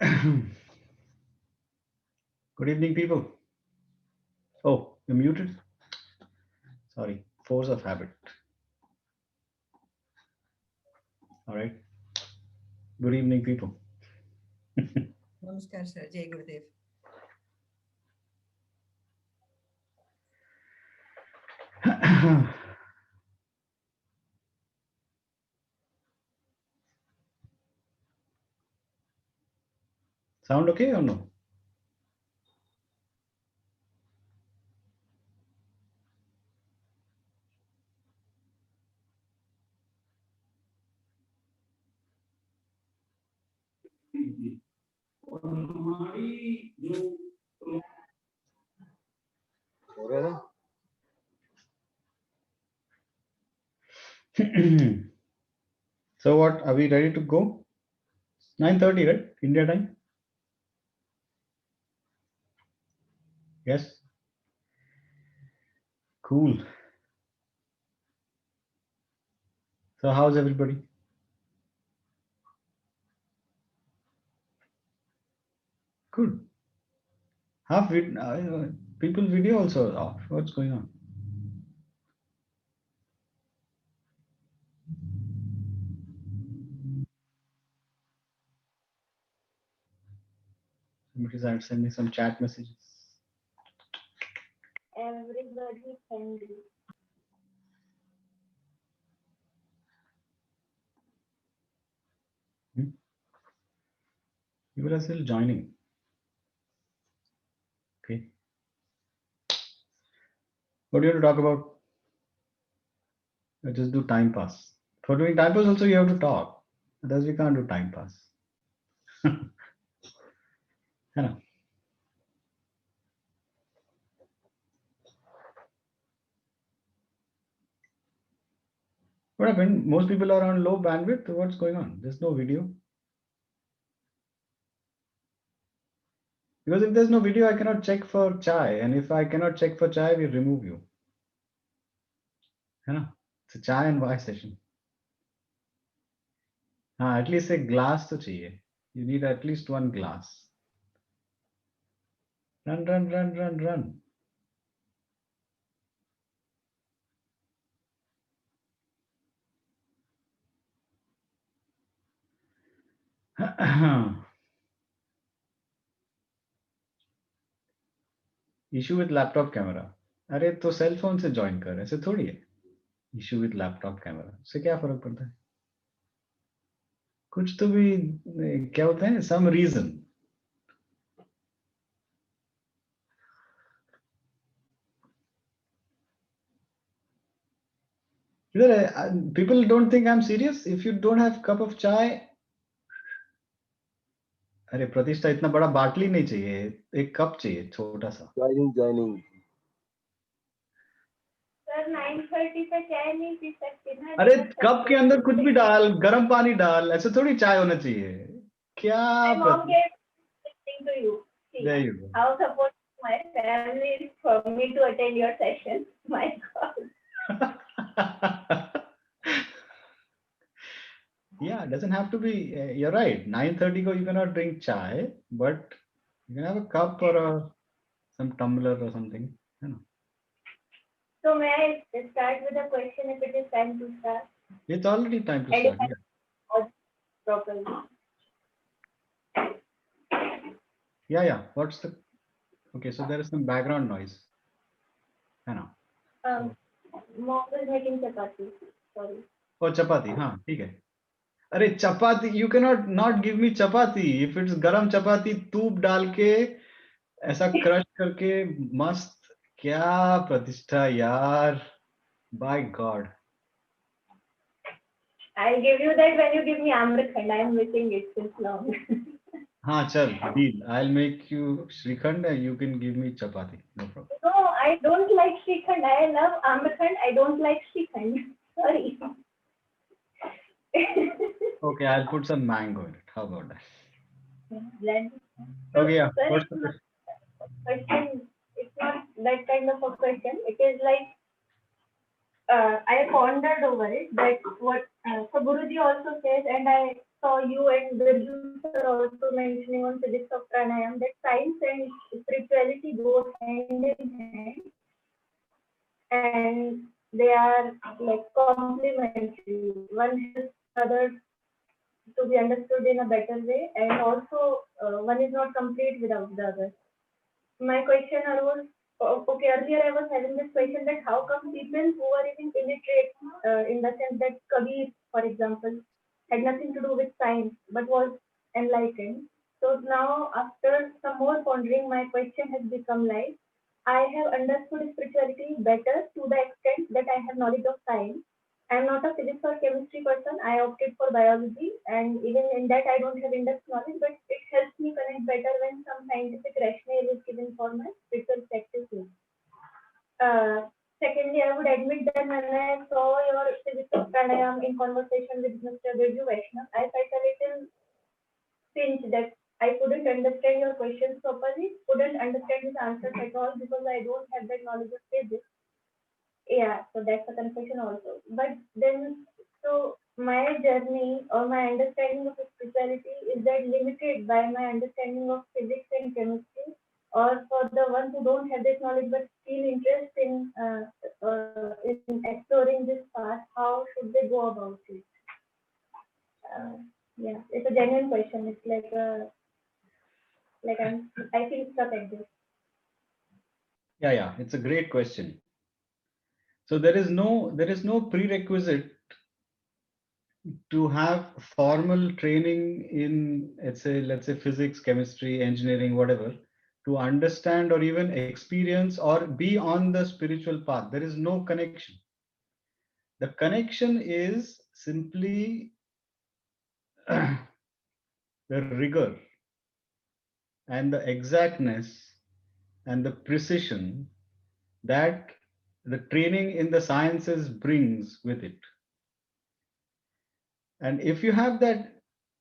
Good evening, people. Oh, you're muted? Sorry, force of habit. All right. Good evening, people. Namaskar, sir. Jai Gurudev. Sound okay or no? So what? Are we ready to go? 9:30, right? India time? Yes. Cool. So how's everybody? Good. People video also off. What's going on? Somebody's sending some chat messages. Everybody friendly. Hmm? People are still joining. Okay. What do you want to talk about? Just do time pass. For doing time pass also you have to talk. Otherwise we can't do time pass. है ना? What happened? Most people are on low bandwidth. What's going on? There's no video. Because if there's no video, I cannot check for chai. And if I cannot check for chai, we remove you. है ना? It's a chai and why session. हाँ, at least एक glass तो चाहिए. You need at least one glass. Run, run, run, run, run. Issue with laptop camera. अरे तो cell phone से join कर, ऐसे थोड़ी है. इशू विद लैपटॉप कैमरा, उससे क्या फर्क पड़ता है? कुछ तो भी क्या होता है, some reason. People don't think I'm serious. If you don't have cup of chai. अरे प्रतिष्ठा, इतना बड़ा बाटली नहीं चाहिए, एक कप चाहिए छोटा सा. ज्वाइनिंग. सर 9:30 पे चाय नहीं पी सकती ना. अरे कप के अंदर कुछ भी डाल, गर्म पानी डाल, ऐसे थोड़ी चाय होना चाहिए. क्या My mom gave listening to you. See, There you go. how supportive my family is for me to attend your session. My God. Yeah, it doesn't have to be. You're right. 9:30 go, you cannot drink chai, but you can have a cup or some tumbler or something. You know. So may I start with a question if it is time to start? It's already time to And if start. I Yeah. pause properly. Yeah. What's the? Okay, so there is some background noise. I know. Mom is making chapati. Sorry. Oh, chapati. हाँ, ठीक है. अरे चपाती, you cannot not give me chapati. If it's गरम चपाती, तूप डाल के ऐसा crush करके मस्त. क्या प्रतिष्ठा यार. By God. I'll give you that when you give me Amrakhand. I'm missing it since long. हाँ चल, deal. I'll make you Shrikhand and you can give me chapati. No problem. No, I don't like Shrikhand. I love Amrakhand. I don't like Shrikhand. Sorry. Okay, I'll put some mango in it. How about that? Blend. Okay, yeah. Sir, What's it's the not question? question. It's not that kind of a question. It is like I pondered over it. That what so Guruji also says, and I saw you and Birju sir also mentioning on physics of pranayam that science and spirituality go hand in hand, and they are like complementary. One helps other to be understood in a better way, and also one is not complete without the other. My question arose, okay, earlier I was having this question that how come people who are even illiterate, in the sense that Kabir, for example, had nothing to do with science but was enlightened. So now, after some more pondering, my question has become like, I have understood spirituality better to the extent that I have knowledge of science. I am not a physics or chemistry person. I opted for biology, and even in that, I don't have in-depth knowledge, but it helps me connect better when some scientific rationale is given for my spiritual practices. Secondly, I would admit that when I saw your physics of pranayam in conversation with Mr. Birju Vaishnav, I felt a little pinch that I couldn't understand your questions properly, couldn't understand his answers at all because I don't have that knowledge of physics. Yeah, so that's a confession also. But then, so my journey or my understanding of spirituality is that limited by my understanding of physics and chemistry, or for the ones who don't have this knowledge but feel interest in exploring this path, how should they go about it? Uh, yeah, it's a genuine question. It's like I feel stuck at this. Yeah, it's a great question. So there is no prerequisite to have formal training in, let's say physics, chemistry, engineering, whatever, to understand or even experience or be on the spiritual path. There is no connection. The connection is simply the rigor and the exactness and the precision that the training in the sciences brings with it. And if you have that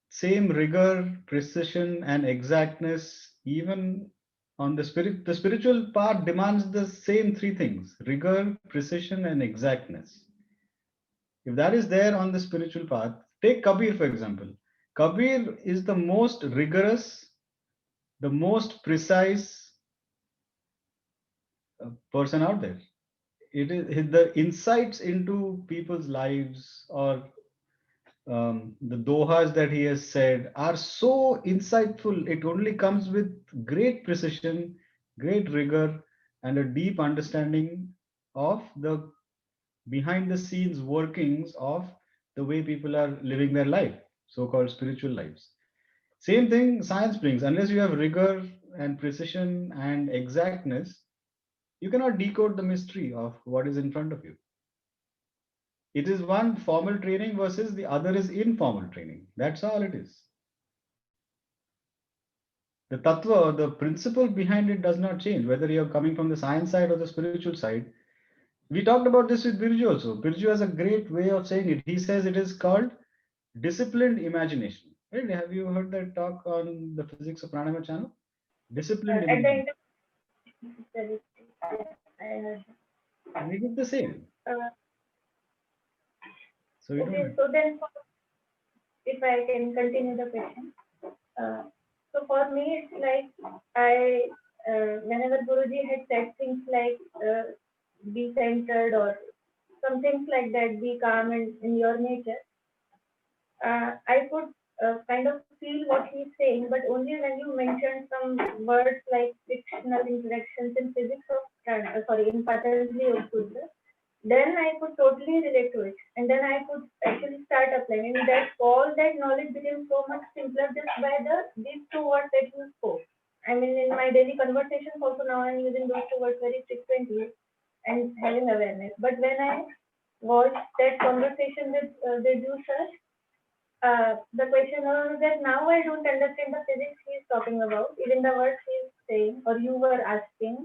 same rigor, precision, and exactness, even on the spiritual part demands the same three things: rigor, precision, and exactness. If that is there on the spiritual path, take Kabir, for example. Kabir is the most rigorous, the most precise person out there. It is the insights into people's lives, or the dohas that he has said are so insightful. It only comes with great precision, great rigor, and a deep understanding of the behind the scenes workings of the way people are living their life, so called spiritual lives. Same thing science brings. Unless you have rigor and precision and exactness, you cannot decode the mystery of what is in front of you. It is one formal training versus the other is informal training. That's all it is. The tattva, the principle behind it does not change, whether you're coming from the science side or the spiritual side. We talked about this with Birju also. Birju has a great way of saying it. He says it is called disciplined imagination. Right? Have you heard that talk on the Physics of Pranayama channel? Disciplined At the imagination. end of I heard. We did the same. Uh, So we okay, don't. so then if I can continue the question. Uh, so for me, it's like whenever Guruji had said things like be centered or some things like that, be calm and in your nature, I could kind of feel what he's saying, but only when you mentioned some words like fictional interactions in physics of, in Patanjali or Sutta, then I could totally relate to it. And then I could actually start applying. And that all that knowledge became so much simpler just by these two words that you spoke. I mean, in my daily conversations also now I'm using those two words very frequently and having awareness. But when I watched that conversation with Deju sir, the question was that now I don't understand the physics he's talking about, even the words he's saying, or you were asking.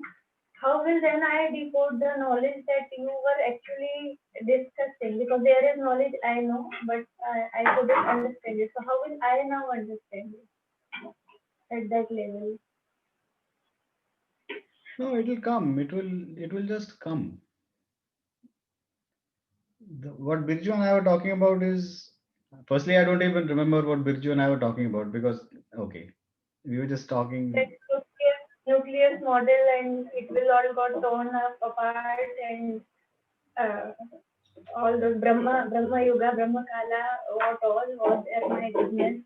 How will then I decode the knowledge that you were actually discussing? Because there is knowledge I know, but I couldn't understand it. So how will I now understand it at that level? No, it will come. It will just come. What Birju and I were talking about is Firstly, I don't even remember what Birju and I were talking about because, okay, we were just That talking. nucleus model, and it will all got torn up apart, and uh, all the Brahma Yuga, Brahma Kala, what all was there, my goodness.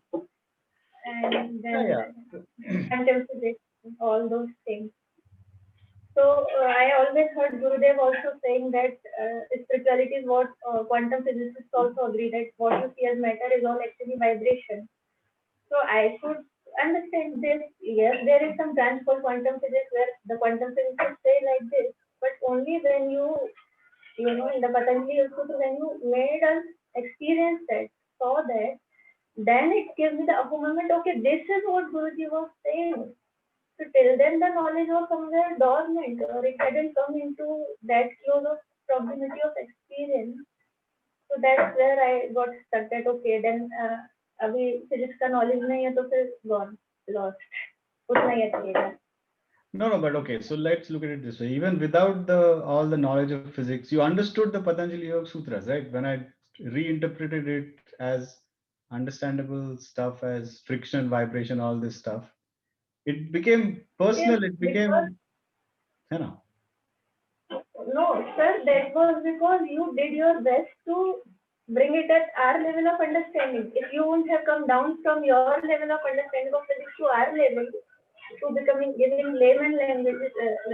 And Yeah, then yeah. quantum physics, all those things. So I always heard Gurudev also saying that spirituality is what quantum physicists also agree that what you see as matter is all actually vibration. So I should understand this. Yes, there is some branch called quantum physics where the quantum physicists say like this, but only when you know, in the Patanjali Sutra, when you made us experience that, saw that, then it gives me the aha moment. Okay, this is what Guruji was saying. So till then, the knowledge was somewhere dormant, or it hadn't come into that close of proximity of experience. So that's where I got stuck. That okay, then अभी physics का knowledge नहीं है तो फिर gone, lost. उतना ही अटकेगा. No, no, but okay. So let's look at it this way. Even without the all the knowledge of physics, you understood the Patanjali Yoga Sutras, right? When I reinterpreted it as understandable stuff, as friction, vibration, all this stuff, it became Yes, personal. It because became, you know. no, sir, that was because you did your best to bring it at our level of understanding. If you wouldn't have come down from your level of understanding of physics to our level, to becoming giving layman language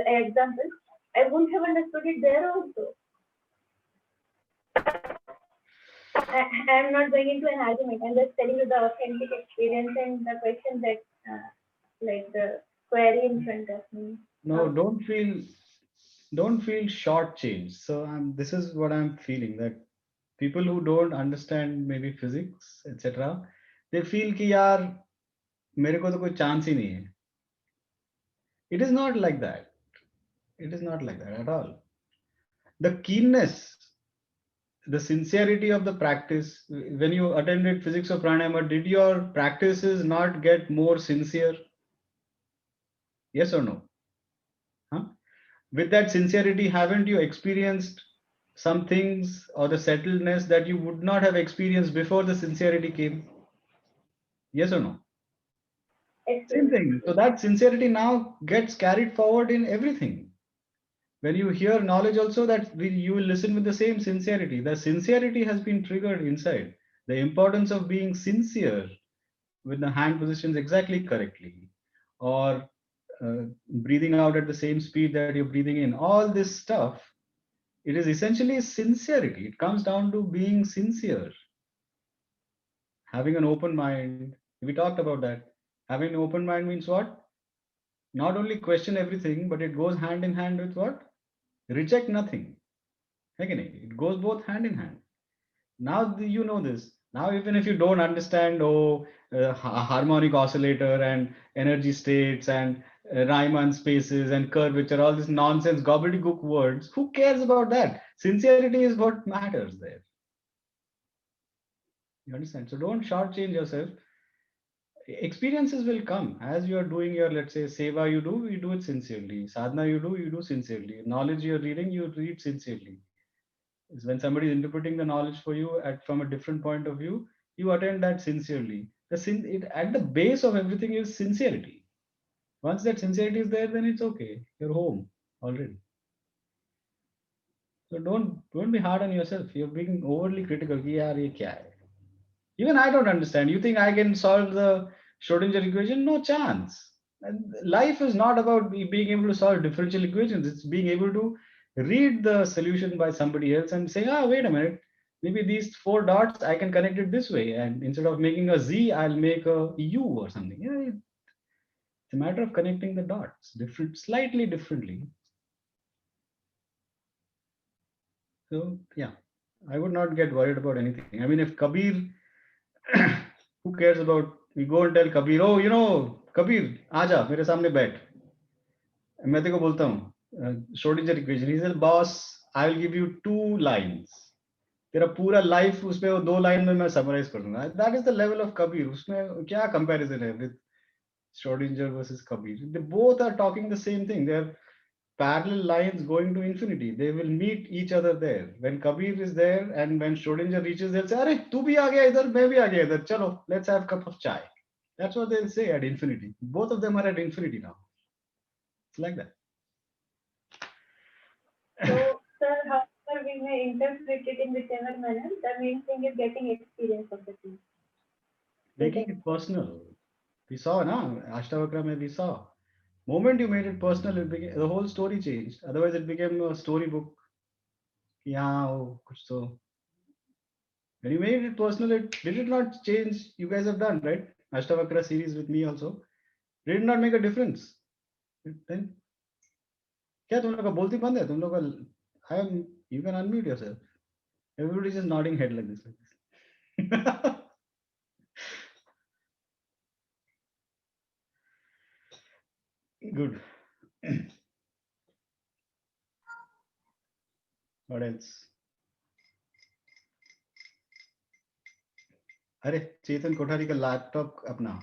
examples, I wouldn't have understood it there also. I'm not going into an argument. I'm just telling you the authentic experience and the question that, like the query in front of me. No, don't feel shortchanged. So this is what I'm feeling, that people who don't understand maybe physics, etc., they feel कि यार मेरे को तो कोई chance ही नहीं है. It is not like that. It is not like that at all. The keenness, the sincerity of the practice. When you attended physics or pranayama, did your practices not get more sincere? Yes or no? Huh? With that sincerity, haven't you experienced some things or the settledness that you would not have experienced before the sincerity came? Yes or no? Same thing. So that sincerity now gets carried forward in everything. When you hear knowledge also, that you will listen with the same sincerity. The sincerity has been triggered inside. The importance of being sincere with the hand positions exactly correctly, or breathing out at the same speed that you're breathing in, all this stuff, it is essentially sincerity. It comes down to being sincere, having an open mind. We talked about that. Having an open mind means what? Not only question everything, but it goes hand in hand with what? Reject nothing. It goes both hand in hand. Now you know this. Now even if you don't understand, harmonic oscillator and energy states and Riemann spaces and curvature, all this nonsense gobbledygook words, who cares about that? Sincerity is what matters there. You understand? So don't shortchange yourself. Experiences will come as you are doing your, let's say, seva, you do it sincerely. Sadhana, you do sincerely. Knowledge you're reading, you read sincerely. Is when somebody is interpreting the knowledge for you from a different point of view, you attend that sincerely. At the base of everything is sincerity. Once that sincerity is there, then it's okay. You're home already. So don't be hard on yourself. You're being overly critical. कि यार ये क्या है? Even I don't understand. You think I can solve the Schrodinger equation? No chance. And life is not about being able to solve differential equations. It's being able to read the solution by somebody else and say, ah, wait a minute. Maybe these four dots, I can connect it this way. And instead of making a Z, I'll make a U or something. Yeah, it's a matter of connecting the dots slightly differently. So, yeah, I would not get worried about anything. I mean, if Kabir, who cares about, we go and tell Kabir, oh, Kabir, आजा मेरे सामने बैठ. मैं तेरे को बोलता हूँ Schrodinger equation. He says, boss, I will give you 2 lines. तेरा पूरा लाइफ उसमें वो 2 लाइन में मैं समराइज कर दूंगा. That is the level of Kabir. उसमें क्या comparison है with Schrodinger versus Kabir? They both are talking the same thing. They're parallel lines going to infinity. They will meet each other there. When Kabir is there and when Schrodinger reaches, they'll say, "Arey, tu bhi aa gaya idhar, main bhi aa gaya idhar. Chalo, let's have a cup of chai." That's what they'll say at infinity. Both of them are at infinity now. It's like that. So, sir, however we may interpret it in whichever manner, the main thing is getting experience of the thing. Making it personal. We saw, na, Ashtavakra mein we saw. Moment you made it personal, the whole story changed. Otherwise, it became a storybook. Yeah, oh, kuch to. When you made it personal, did it not change? You guys have done, right? Ashtavakra series with me also. Did it not make a difference? Then, क्या तुम लोग का बोलती बंद है? तुम लोग का, you can unmute yourself. Everybody's just nodding head like this. Good. What else? अरे चेतन कोठारी का लैपटॉप अपना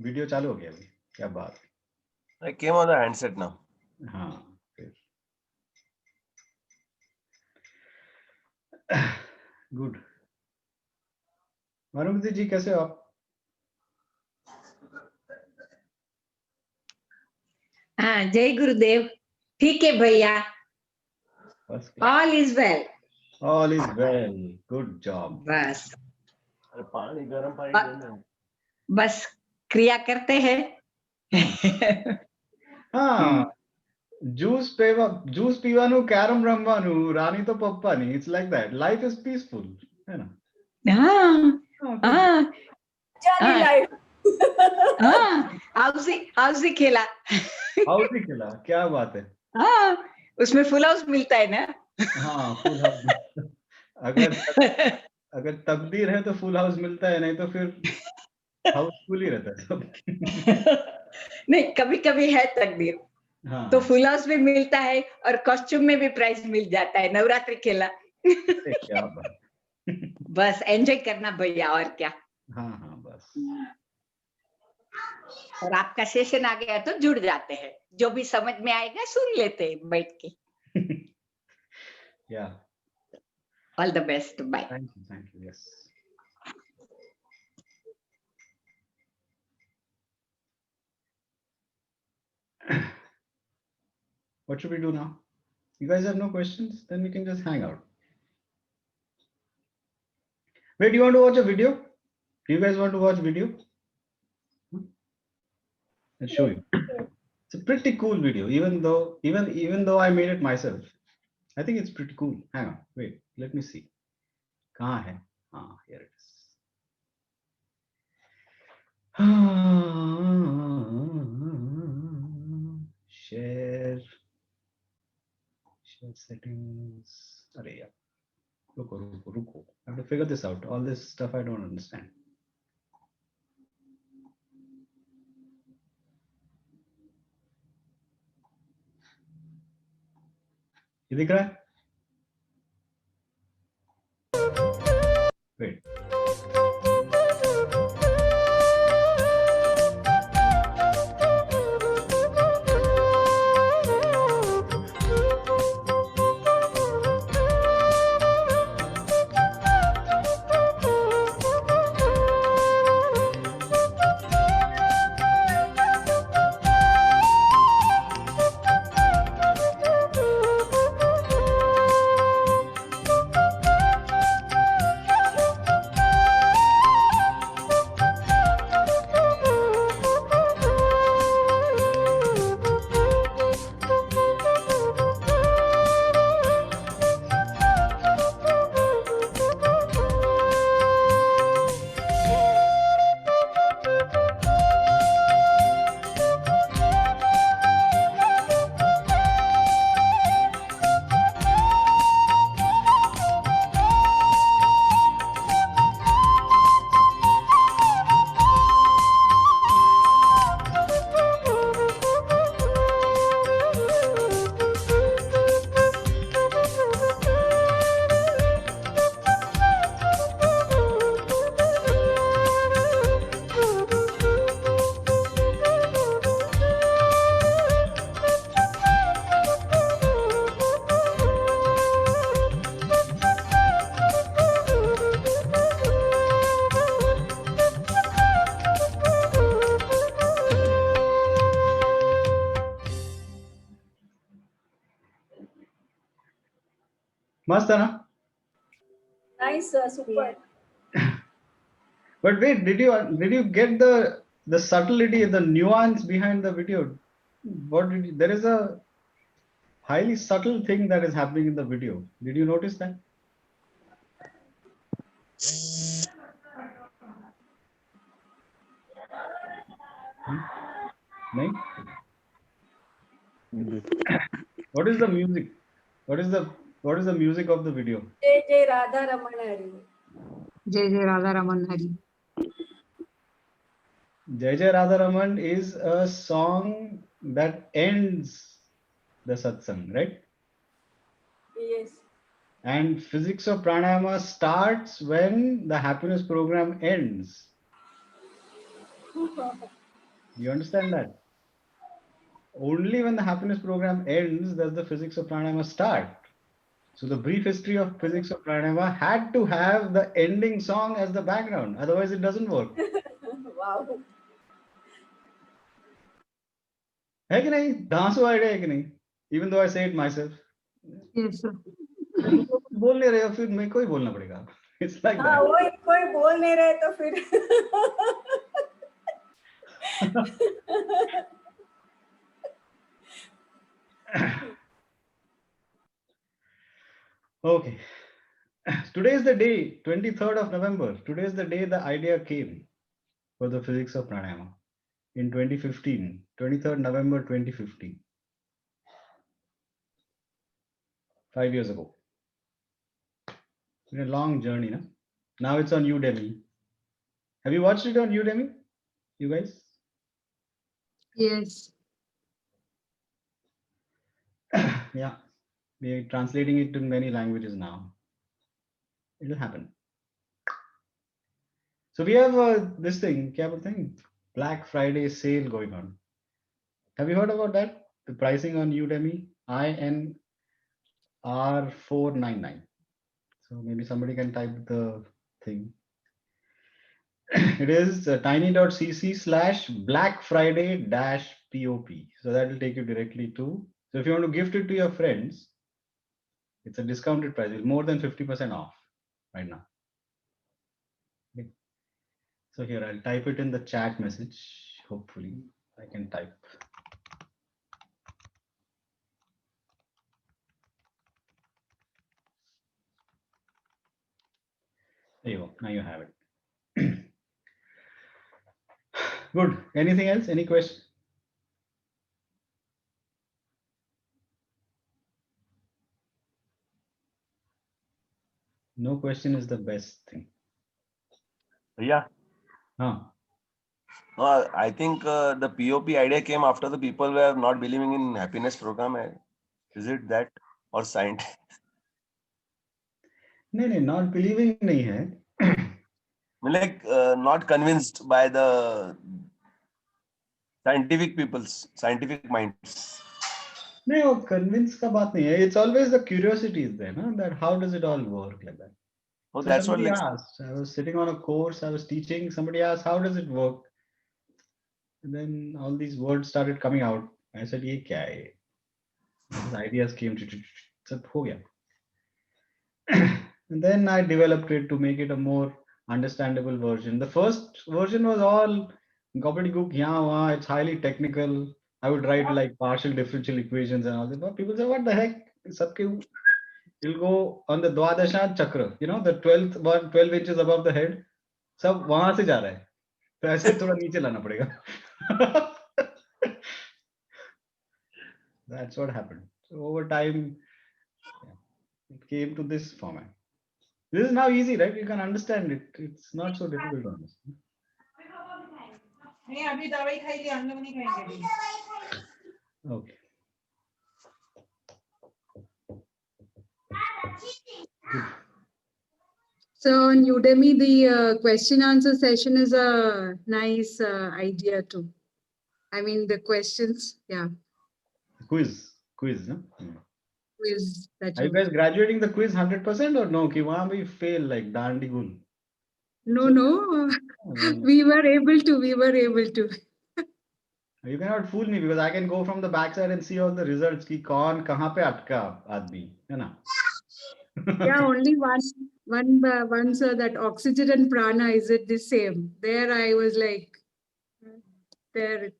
वीडियो चालू हो गया अभी, क्या बात है? I came on the handset now. हाँ फिर गुड. मारुति जी कैसे हो आप? हाँ, जय गुरुदेव. ठीक है भैया. All is well. All is well. Good job. बस अरे पानी गर्म पानी देना. बस क्रिया करते हैं. हाँ, ज्यूस पीवानु, कैरम रमवानु, रानी तो पप्पानी. It's like that. Life is peaceful, है ना? हाँ हाँ Jolly life. हाँ, हाउसी खेला. हाउसी खेला, क्या बात है? हाँ, उसमें फुल हाउस मिलता है ना. हाँ, फुल हाउस. अगर तकदीर है तो फुल हाउस मिलता है, नहीं तो फिर हाउसफुल ही रहता है सब. नहीं, कभी कभी है तकदीर. हाँ, तो फुल हाउस भी मिलता है और कॉस्ट्यूम में भी प्राइस मिल जाता है. नवरात्रि खेला. क्या बात. बस एंजॉय करना भैया, और क्या. हाँ हाँ बस. और आपका सेशन आ गया तो जुड़ जाते हैं. जो भी समझ में आएगा सुन लेते हैं बैठ के. Yeah. All the best. Bye. Thank you. Yes. What should we do now? You guys have no questions? Then we can just hang out. Wait, do you want to watch a video? Do you guys want to watch video? I'll show you. It's a pretty cool video, even though I made it myself. I think it's pretty cool. Hang on, wait, let me see. Kahan hai? Ah, here it is. Share settings. Arey yaar. Ruko. I have to figure this out. All this stuff I don't understand. ये दिख रहा है? Wait. मस्त है ना? Nice, super. But wait, did you get the subtlety, the nuance behind the video? There is a highly subtle thing that is happening in the video. Did you notice that? No? What is the music? What is the music of the video? Jai Jai Radha Ramana Hari. Jai Jai Radha Raman Hari. Jai Jai Radha Raman is a song that ends the satsang, right? Yes. And physics of pranayama starts when the happiness program ends. You understand that? Only when the happiness program ends does the physics of pranayama start. So the brief history of physics of pranayama had to have the ending song as the background. Otherwise it doesn't work. Wow. है कि नहीं? धांसू idea है कि नहीं? Even though I say it myself. Yes, sir. बोल नहीं रहे हो फिर मेरे को ही बोलना पड़ेगा. It's like हाँ, that. वो कोई बोल नहीं रहे तो फिर Okay. Today is the day, 23rd of November. Today is the day the idea came for the physics of pranayama in 2015, 23rd November 2015. 5 years ago. It's been a long journey, no? Now it's on Udemy. Have you watched it on Udemy, you guys? Yes. Yeah, we're translating it in many languages now. It'll happen. So we have this thing, kya bolte hain? Black Friday sale going on. Have you heard about that? The pricing on Udemy, INR 499. So maybe somebody can type the thing. It is tiny.cc/Black Friday-POP. So that will take you directly to. So if you want to gift it to your friends, it's a discounted price. It's more than 50% off right now. Okay. So here I'll type it in the chat message. Hopefully I can type. There you go. Now you have it. Good. Anything else? Any question? No question is the best thing. Yeah. Huh. No, I think the POP idea came after the people were not believing in happiness program. Is it that or science? नहीं, not believing नहीं है. Like not convinced by the scientific minds. नहीं, वो convince का बात नहीं है. It's always the curiosity is there, no? That how does it all work like that? Oh, So that's what somebody like asked. I was sitting on a course, I was teaching. Somebody asked, how does it work? And then all these words started coming out. I said, ये क्या है? These ideas came to सब हो गया. And then I developed it to make it a more understandable version. The first version was all gobbledygook, yeah, it's highly technical. I would write like partial differential equations and all that. But people say, what the heck? Sabke, you'll go on the Dwadasha Chakra, you know, the 12th one, 12 inches above the head. सब वहां से जा रहा है. तो ऐसे थोड़ा नीचे लाना पड़ेगा. That's what happened. So over time, it came to this format. This is now easy, right? You can understand it. It's not so difficult to understand. Okay. Good. So on Udemy, the question answer session is a nice idea too. I mean, the questions, yeah. Quiz, no? Quiz that Are you guys graduating the quiz 100% or no? Ki wahan bhi fail like Dandigul. No, we were able to. You cannot fool me because I can go from the backside and see all the results. Ki kaun kahan pe atka aadmi, hai na? Yeah, only one, sir, that oxygen and prana, is it the same? There I was like,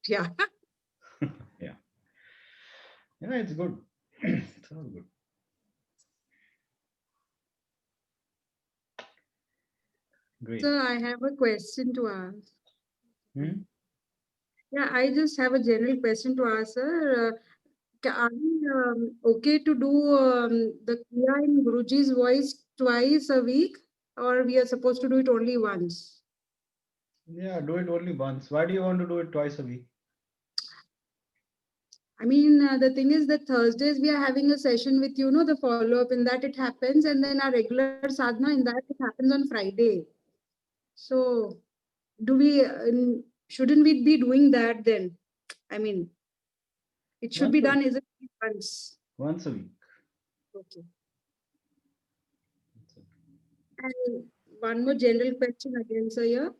yeah. Yeah. Yeah, it's good. It's all good. Great. So I have a question to ask. Hmm? Yeah, I just have a general question to ask, sir. Are we okay to do the Kriya in Guruji's voice twice a week, or we are supposed to do it only once? Yeah, do it only once. Why do you want to do it twice a week? I mean, the thing is that Thursdays we are having a session with, the follow-up. In that it happens, and then our regular sadhana, in that it happens on Friday. So, do we, shouldn't we be doing that then? I mean, it should Once be a week. done, is it once? Once a week. Okay. And one more general question again, sir, here.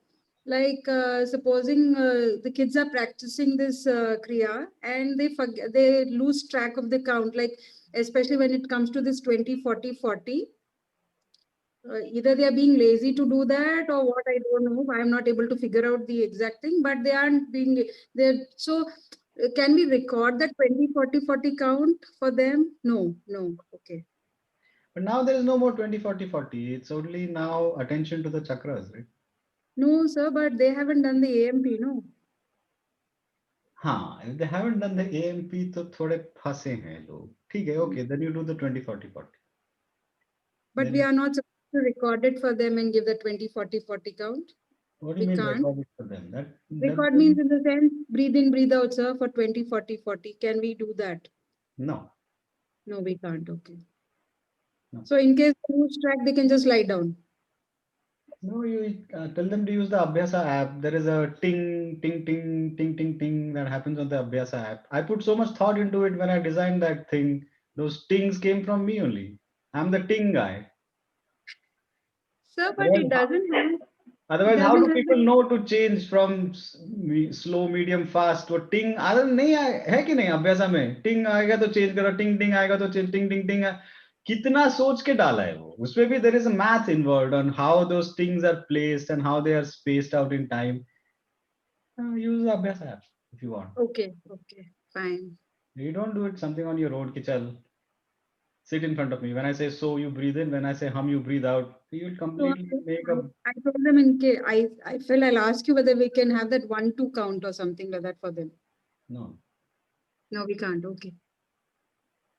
Like, supposing the kids are practicing this Kriya and they lose track of the count, like, especially when it comes to this 20, 40, 40. Either they are being lazy to do that or what, I don't know. I am not able to figure out the exact thing, but they aren't being, they're, so can we record that 20, 40, 40 count for them? No, no. Okay. But now there is no more 20, 40, 40. It's only now attention to the chakras, right? No, sir, but they haven't done the AMP, no. हाँ, if they haven't done the AMP, तो थोड़े फंसे हैं लोग. ठीक है, okay. Then you do the 20, 40, 40. But Then we are not supposed to record it for them and give the 20, 40, 40 count. what do you We mean can't. record it for them? That Record means in the sense, breathe in, breathe out, sir, for 20, 40, 40. Can we do that? no. No, we can't. Okay. No. So in case they lose track, they can just lie down. No, you tell them to use the Abhyasa app. There is a ting, ting, ting, ting, ting, ting that happens on the Abhyasa app. I put so much thought into it when I designed that thing. Those tings came from me only. I'm the ting guy. Sir, but it doesn't have. Otherwise, how do people know to change from slow, medium, fast to a ting? अरे नहीं है कि नहीं अभ्यासा में ting आएगा तो change करो, ting ting आएगा तो change ting ting ting. कितना सोच के डाला है वो? उसमें भी there is a math involved on how those things are placed and how they are spaced out in time. Use the Abhyasa app if you want. Okay, okay, fine. You don't do it something on your own. कि चल, sit in front of me. When I say so, you breathe in. When I say hum, you breathe out. You will completely make a. I told them in case I feel I'll ask you whether we can have that 1-2 count or something like that for them. No. No, we can't. Okay.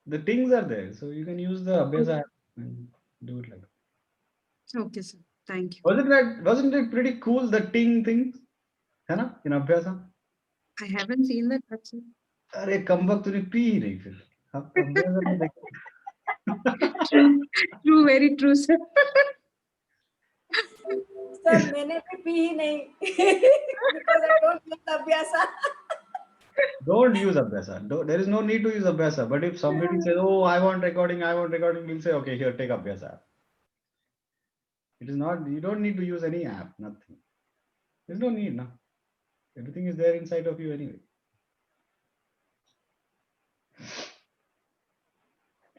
The things are there, so you can use the Abhyasa app and do it like that. Okay, sir. Thank you. Wasn't it pretty cool, the ting thing? है ना? In Abhyasa? I haven't seen that. That's it. अरे कमबख्त तूने P ही नहीं फिर. अब Abhyasa में देखो. True, very true, sir. Sir मैंने भी पी ही नहीं because I don't use Abhyasa. Don't use Abhyasa. There is no need to use Abhyasa. But if somebody says, "Oh, I want recording," we'll say, "Okay, here, take Abhyasa." It is not. You don't need to use any app. Nothing. There's no need, no. Everything is there inside of you anyway.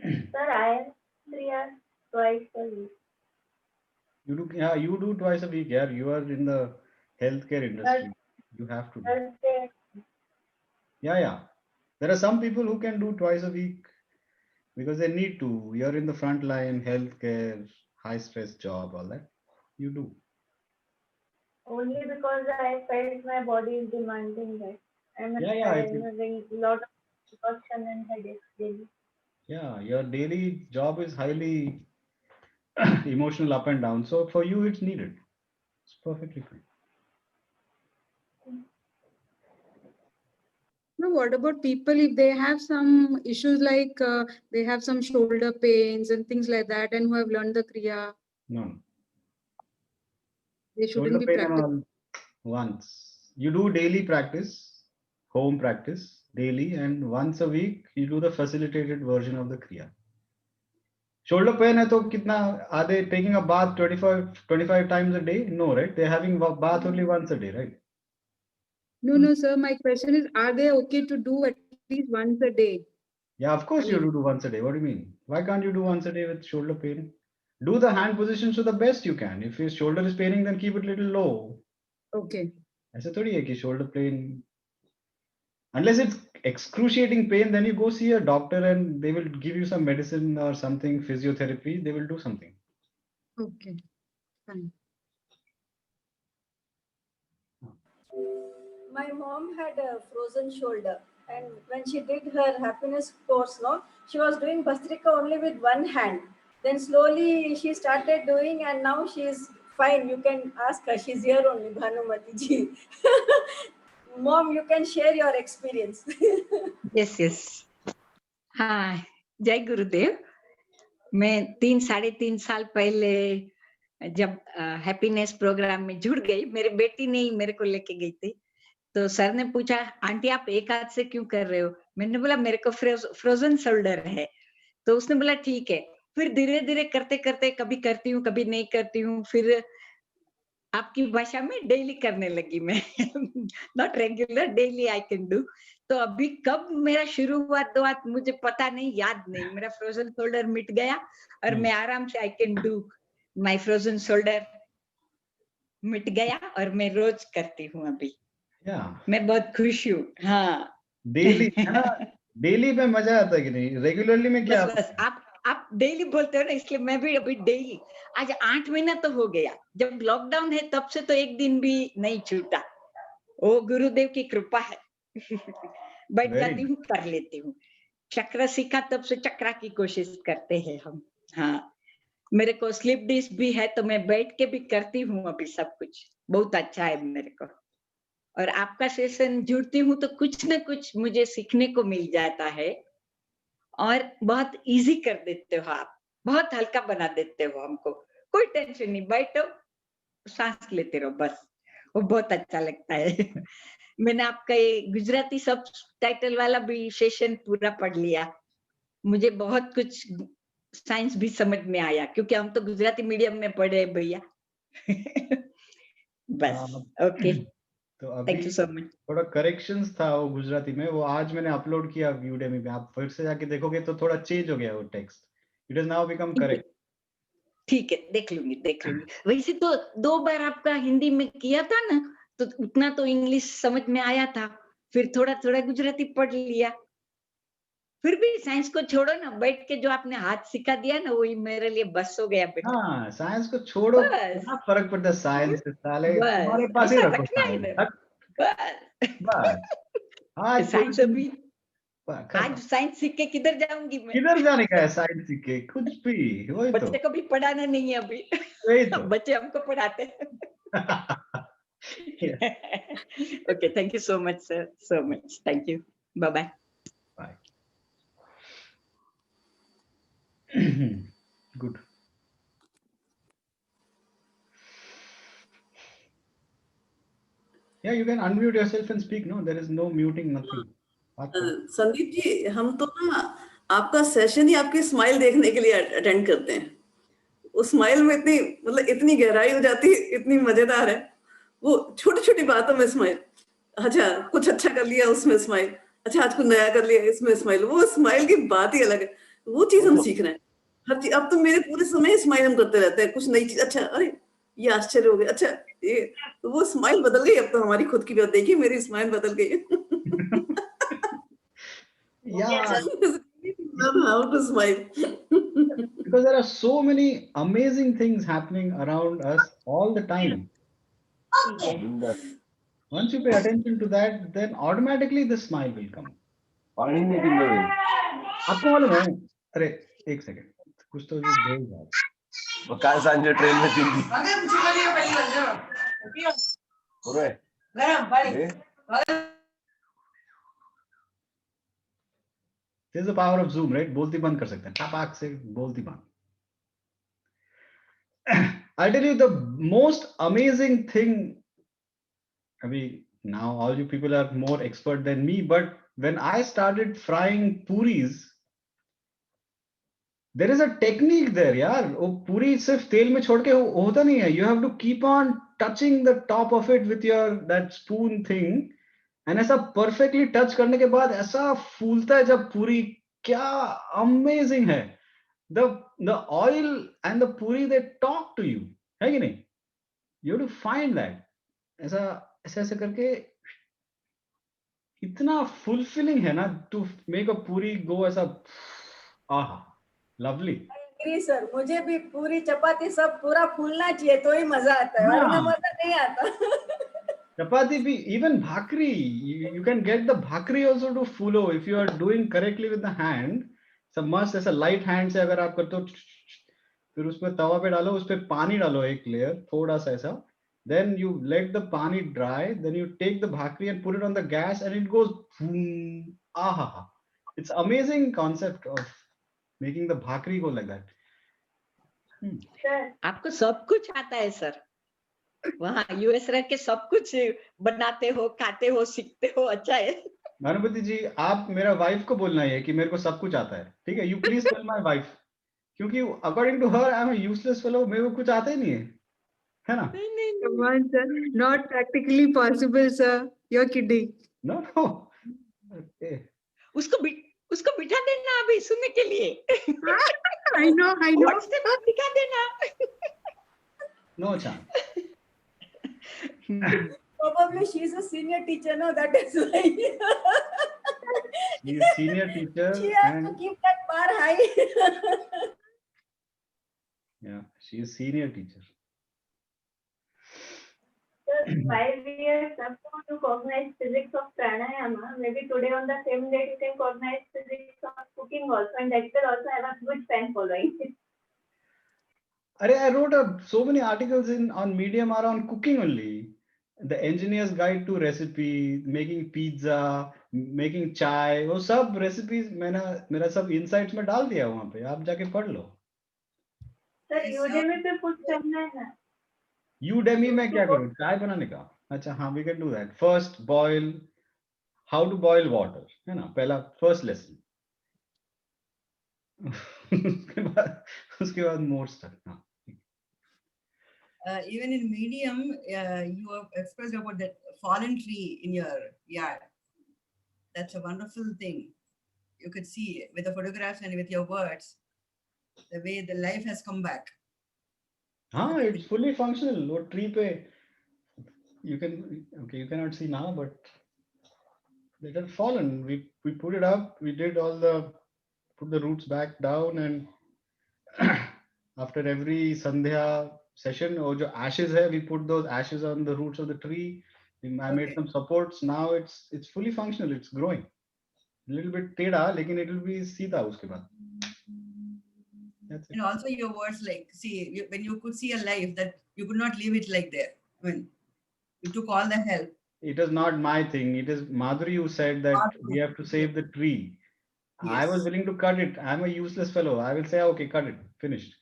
Sir, I am Kriya twice a week. You do, yeah, you do twice a week. Yeah, you are in the healthcare industry. You have to do. Thursday. Yeah. There are some people who can do twice a week because they need to. You're in the front line, healthcare, high stress job, all that. You do. Only because I felt my body is demanding that. I'm having a lot of exhaustion and headaches daily. Yeah, your daily job is highly emotional up and down. So for you, it's needed. It's perfectly fine. No, what about people if they have some issues like they have some shoulder pains and things like that and who have learned the Kriya? No. They shouldn't Shoulder be pain practicing. once. You do daily practice, home practice daily, and once a week you do the facilitated version of the Kriya. Shoulder pain है तो कितना, are they taking a bath 25 times a day? No, right? They're having bath only once a day, right? No, sir. My question is, are they okay to do at least once a day? Yeah, of course you do once a day. What do you mean? Why can't you do once a day with shoulder pain? Do the hand positions to the best you can. If your shoulder is paining, then keep it little low. Okay. ऐसा थोड़ी है कि shoulder pain, unless it's excruciating pain, then you go see a doctor and they will give you some medicine or something, physiotherapy. They will do something. Okay. Fine. My mom had a frozen shoulder, and when she did her happiness course, no, she was doing Bhastrika only with one hand. Then slowly she started doing, and now she is fine. You can ask her; she's here only, Bhanumati ji. Mom, you can share your experience. Yes yes हाँ जय गुरुदेव। मैं 3-3.5 साल पहले जब happiness programme में जुड़ गई, मेरी बेटी ने ही मेरे को लेके गई थी, तो सर ने पूछा आंटी आप एक हाथ से क्यों कर रहे हो? मैंने बोला मेरे को फ्रोजन शोल्डर है। तो उसने बोला ठीक है। फिर धीरे धीरे करते करते कभी करती हूँ कभी नहीं करती हूँ, फिर आपकी भाषा में डेली करने लगी मैं। Not regular, daily I can do. तो अभी कब मेरा शुरू हुआ तो आज मुझे पता नहीं, याद नहीं। मेरा फ्रोजन शोल्डर मिट गया और मैं आराम से I can do my frozen shoulder मिट गया और मैं रोज करती हूँ अभी। मैं बहुत खुश हूँ। हाँ डेली है ना, डेली में मजा आता है कि नहीं? रेगुलरली में क्या? बस आप डेली बोलते हो ना, इसलिए मैं भी अभी डेली। आज 8 महीना तो हो गया, जब लॉकडाउन है तब से तो एक दिन भी नहीं छूटा। ओ गुरुदेव की कृपा है। बैठ जाती हूँ, कर लेती हूँ। चक्र सीखा तब से चक्रा की कोशिश करते हैं हम। हाँ मेरे को स्लिप डिस्क भी है तो मैं बैठ के भी करती हूँ अभी सब कुछ। बहुत अच्छा है मेरे को। और आपका सेशन जुड़ती हूँ तो कुछ ना कुछ मुझे सीखने को मिल जाता है और बहुत इजी कर देते हो आप, बहुत हल्का बना देते हो हमको। कोई टेंशन नहीं, बैठो सांस लेते रहो बस, वो बहुत अच्छा लगता है। मैंने आपका ये गुजराती सब टाइटल वाला भी सेशन पूरा पढ़ लिया। मुझे बहुत कुछ साइंस भी समझ में आया क्योंकि हम तो गुजराती मीडियम में पढ़े भैया। बस ओके, तो थैंक यू सो मच। थोड़ा करेक्शंस था वो गुजराती में, वो आज मैंने अपलोड किया यूडेमी में। आप फिर से जाके देखोगे तो थोड़ा चेंज हो गया वो text. It is now become correct. ठीक है, देख लूंगी। वैसे तो 2 बार आपका हिंदी में किया था ना, तो उतना तो इंग्लिश समझ में आया था, फिर थोड़ा थोड़ा गुजराती पढ़ लिया। फिर भी साइंस को छोड़ो ना, बैठ के जो आपने हाथ सिखा दिया ना, वही मेरे लिए बस हो गया बेटा। हाँ साइंस को छोड़ो, क्या फर्क पड़ता है साइंस से? साले तुम्हारे पास ही रखो बस। साइंस अभी आज साइंस सीख के किधर जाऊंगी मैं? किधर जाने का है साइंस सीख के? कुछ भी, वही तो। बच्चे को भी पढ़ाना नहीं है अभी, वही तो। बच्चे हमको पढ़ाते हैं। Okay, thank you so much sir, so much, thank you, bye bye. Bye. Good. Yeah, you can unmute yourself and speak. No, there is no muting, nothing. Sandeep ji, हम तो ना आपका सेशन ही आपकी स्माइल देखने के लिए अटेंड करते हैं। उस स्माइल में इतनी मतलब इतनी गहराई हो जाती है, इतनी मजेदार है वो। छोटी छोटी बातों में स्माइल, अच्छा कुछ अच्छा कर लिया उसमें स्माइल, अच्छा आज कुछ नया कर लिया इसमें स्माइल। वो स्माइल की बात ही अलग है, वो चीज हम सीख रहे हैं हर चीज। अब तो मेरे पूरे समय स्माइल हम करते रहते हैं, कुछ नई चीज, अच्छा अरे ये आश्चर्य हो गया, अच्छा ये, तो वो स्माइल बदल गई अब तो हमारी खुद की। देखिए मेरी स्माइल बदल गई। Yeah. How to smile. Because there are so many amazing things happening around us all the time. Once you pay attention to that, then automatically the smile will come. आपको मालूम है? अरे एक सेकंड, कुछ तो वो काल सांझे ट्रेन में थी। There's the power of Zoom, right? बोलती बंद कर सकते हैं, टपाक से बोलती बंद। I'll tell you the most amazing thing. I mean, now all you people are more expert than me, but when I started frying puris, there is a technique there, यार। वो पूरी सिर्फ तेल में छोड़ के होता नहीं है। You have to keep on touching the top of it with your that spoon thing, and ऐसा perfectly touch करने के बाद ऐसा फूलता है जब पूरी क्या अमेजिंग है. The oil and the puri, they talk to you, है कि नहीं? You have to find that. ऐसा ऐसे ऐसे करके इतना फुलफिलिंग है ना, टू मेक अ पूरी गो ऐसा. आहा, लवली. एग्री सर, मुझे भी पूरी चपाती सब पूरा फूलना चाहिए तो ही मजा आता है, वरना हाँ. मजा नहीं आता. Chapati bhi, even bhakri, you can get the bhakri also to follow if you are doing correctly with the hand. सब मस्त ऐसा light hand से अगर आप करते हो, फिर उसमें तवा पे डालो, उस पे पानी डालो एक layer थोड़ा सा ऐसा, then you let the pani dry, then you take the bhakri and put it on the gas and it goes boom. Aha, it's amazing concept of making the bhakri go like that. Sir आपको सब कुछ आता है sir, वहाँ US रह के सब कुछ बनाते हो, खाते हो, सीखते हो, अच्छा है. भानुपति जी, आप मेरा वाइफ को बोलना है कि मेरे को सब कुछ आता है, ठीक है? You please tell my wife, क्योंकि according to her I am a useless fellow, मेरे को कुछ आता ही नहीं है ना? नहीं नहीं Come on, sir. Not practically possible, sir. You're kidding. No no. Okay. उसको बिठा देना अभी सुनने के लिए. I know. व्हाट्सएप पे दिखा देना. No chance. Probably she's a senior teacher, no, that is why. She is senior teacher She has to and keep that bar high. yeah, she is senior teacher. sir, while we are supposed to cognize physics of pranayama, maybe today on the same day you can cognize physics of cooking also, and that will also have a good fan following. I wrote so many articles on Medium around cooking only. The engineer's guide to recipe, making pizza, making chai, वो सब recipes मेरा सब insights में डाल दिया वहाँ पे, आप जाके पढ़ लो. सर यूडेमी पे पुश करना है ना. Udemy में क्या करूँ? चाय बनाने का. अच्छा हाँ, we can do that. First boil, how to boil water, है ना? पहला first lesson. उसके बाद more stuff. हाँ. Even in Medium, you have expressed about that fallen tree in your yard. That's a wonderful thing. You could see with the photographs and with your words, the way the life has come back. हाँ, it's fully functional. वो tree पे you cannot see now, but it had fallen. We put it up. We did put the roots back down, and after every Sandhya session, or jo ashes hai, we put those ashes on the roots of the tree. I made some supports. Now it's fully functional. It's growing. A little bit teda, lekin it will be seedha uske baad. That's it. And also your words, like, see, when you could see a life that you could not leave it like that. When you took all the help. It is not my thing. It is Madhuri who said that we have to save the tree. Yes. I was willing to cut it. I'm a useless fellow. I will say, okay, cut it. Finished.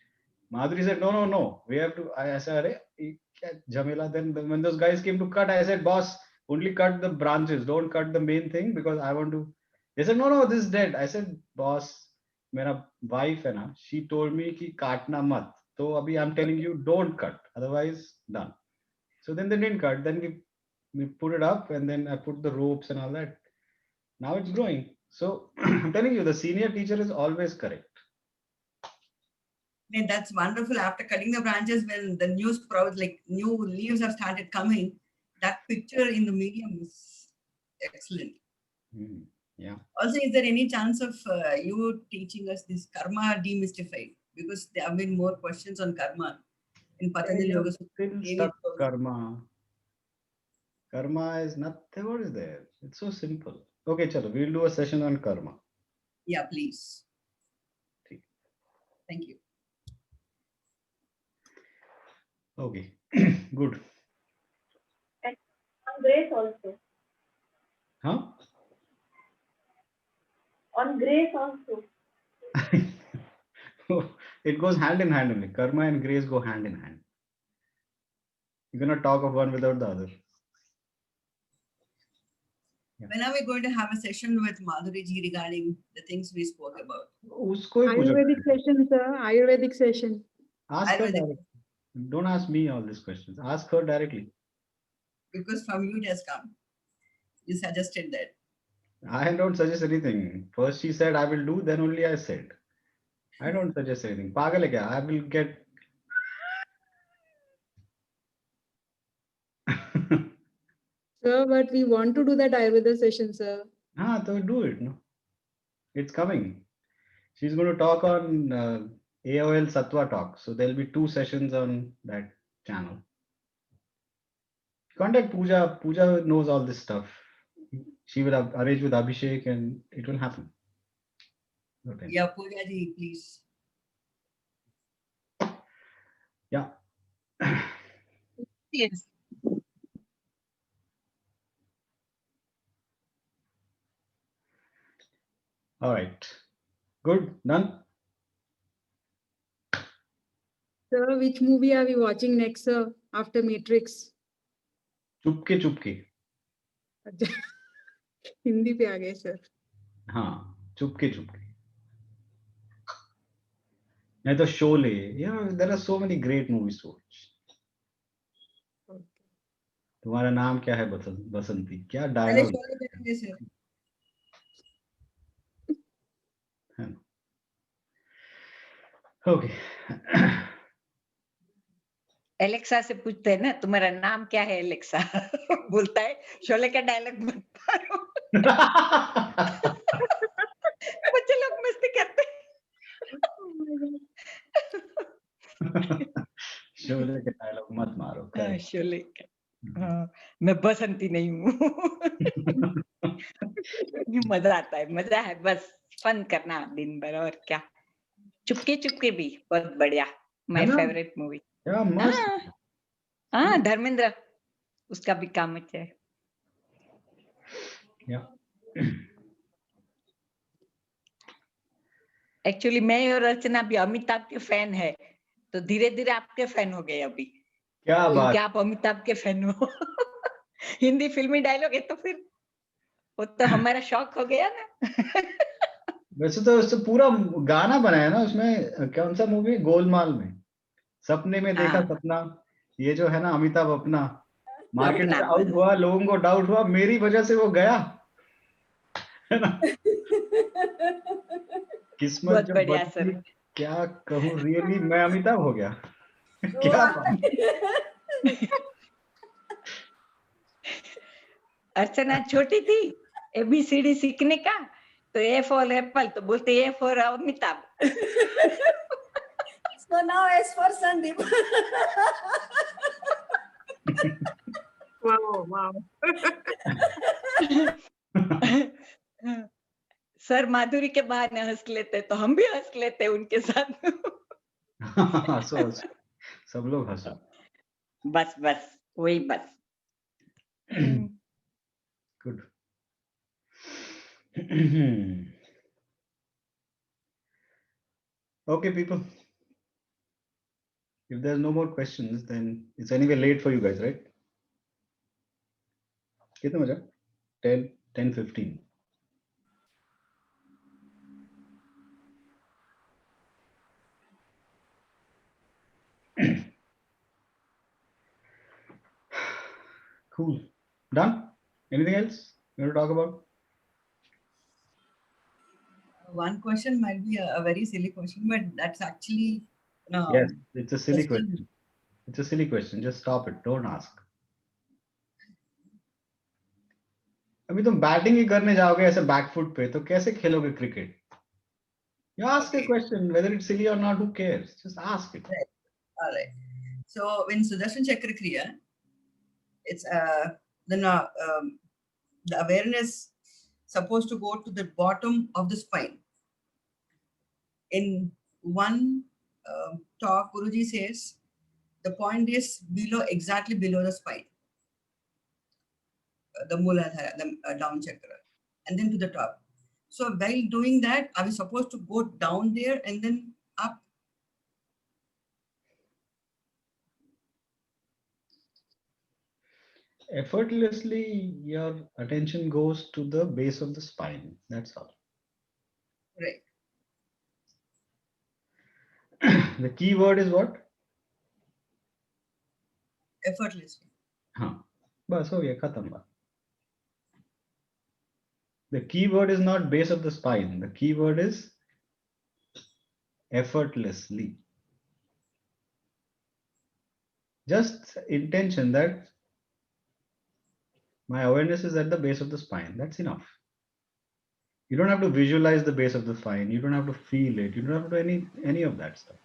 Madhuri said, no. We have to. I said, "Arey, ye kya jhamela?" Then when those guys came to cut, I said, boss, only cut the branches. Don't cut the main thing because I want to. They said, no, this is dead. I said, boss, मेरा wife है ना, she told me कि काटना मत. तो अभी I'm telling you, don't cut. Otherwise, done. So then they didn't cut. Then we put it up, and then I put the ropes and all that. Now it's growing. So I'm telling you, the senior teacher is always correct. And that's wonderful. After cutting the branches, when the new sprouts, like new leaves have started coming, that picture in the Medium is excellent. Yeah. Also, is there any chance of you teaching us this karma demystified? Because there have been more questions on karma in Patanjali Yoga Sutra. Still stuck karma. Karma is nothing. What is there? It's so simple. Okay, chalo, we'll do a session on karma. Yeah, please. Okay. Thank you. Okay, good. And on grace also. Huh? On grace also. It goes hand in hand only. Karma and grace go hand in hand. You cannot talk of one without the other. Yeah. When are we going to have a session with Madhuri ji regarding the things we spoke about? Usko hi pucho. Ayurvedic session, sir. Ayurvedic session. Ask her Ayurvedic. directly. Don't ask me all these questions. Ask her directly. Because from you it has come. You suggested that. I don't suggest anything. First she said I will do, then only I said. I don't suggest anything. पागल है क्या? I will get. Sir, but we want to do that Ayurveda session, sir. So do it. No, it's coming. She's going to talk on AOL Sattva Talk. So there'll be 2 sessions on that channel. Contact Pooja. Pooja knows all this stuff. She will arrange with Abhishek and it will happen. Okay. Yeah, Pooja ji, please. Yeah. Yes. All right. Good. Done. Sir, which movie are we watching next, sir? After Matrix? Chupke Chupke. Hindi पे आ गए, sir. हाँ, चुपके चुपके. नहीं तो Sholay. You know, there are so many great movies to watch. Okay. तुम्हारा नाम क्या है बसंती? क्या पहले डायलॉग शोले देखेंगे sir. है? ओके. एलेक्सा से पूछते हैं ना, तुम्हारा नाम क्या है एलेक्सा? बोलता है शोले का डायलॉग मत मारो. बच्चे लोग मस्ती करते हैं. शोले के डायलॉग मत मारो. हाँ, शोले का. हाँ, मैं बसंती नहीं हूँ. मजा आता है, मजा है. बस फन करना दिन भर और क्या. चुपके चुपके भी बहुत बढ़िया. My favourite movie. क्या मस्त. हाँ, धर्मेंद्र उसका भी काम अच्छा है. एक्चुअली मैं और अर्चना भी अमिताभ के फैन है, तो धीरे धीरे आपके फैन हो गए अभी. क्या बात. क्या आप अमिताभ के फैन हो? हिंदी फिल्मी डायलॉग है तो फिर वो तो हमारा शौक हो गया ना. वैसे तो उससे पूरा गाना बनाया ना उसमें. कौन सा मूवी? गोलमाल में. सपने में देखा सपना. ये जो है ना अमिताभ अपना मार्केट में आउट हुआ, लोगों को डाउट हुआ, मेरी वजह से वो गया, है ना. किस्मत जब बदली, क्या कहूँ, रियली मैं अमिताभ हो गया. क्या अर्चना छोटी थी, ABCD सीखने का, तो A for एप्पल, तो बोलते A for Amitabh. So now S for Sandeep. Wow. Sir Madhuri के बहाने हंस लेते, तो हम भी हंस लेते उनके साथ. सब लोग हंसो. बस वही बस. Good. Okay, people. If there's no more questions, then it's anyway late for you guys, right? कितना बजा? 10:15. Cool. Done? Anything else you want to talk about? One question might be a very silly question, but that's actually no. Yes, it's a silly question. It's a silly question. Just stop it. Don't ask. अभी तुम batting ही करने जाओगे ऐसे back foot पे, तो कैसे खेलोगे cricket? You ask a question, whether it's silly or not, who cares? Just ask it. Right. All right. So in Sudarshan Chakra Kriya, it's the awareness supposed to go to the bottom of the spine. In one talk, Guruji says the point is below, exactly below the spine, the Muladhara, the down chakra, and then to the top. So while doing that, are we supposed to go down there and then up? Effortlessly, your attention goes to the base of the spine. That's all. Right. The key word is what? Effortlessly. हाँ, बस हो गया, खत्म बात. The key word is not base of the spine. The key word is effortlessly. Just intention that my awareness is at the base of the spine. That's enough. You don't have to visualize the base of the spine. You don't have to feel it. You don't have to do any of that stuff.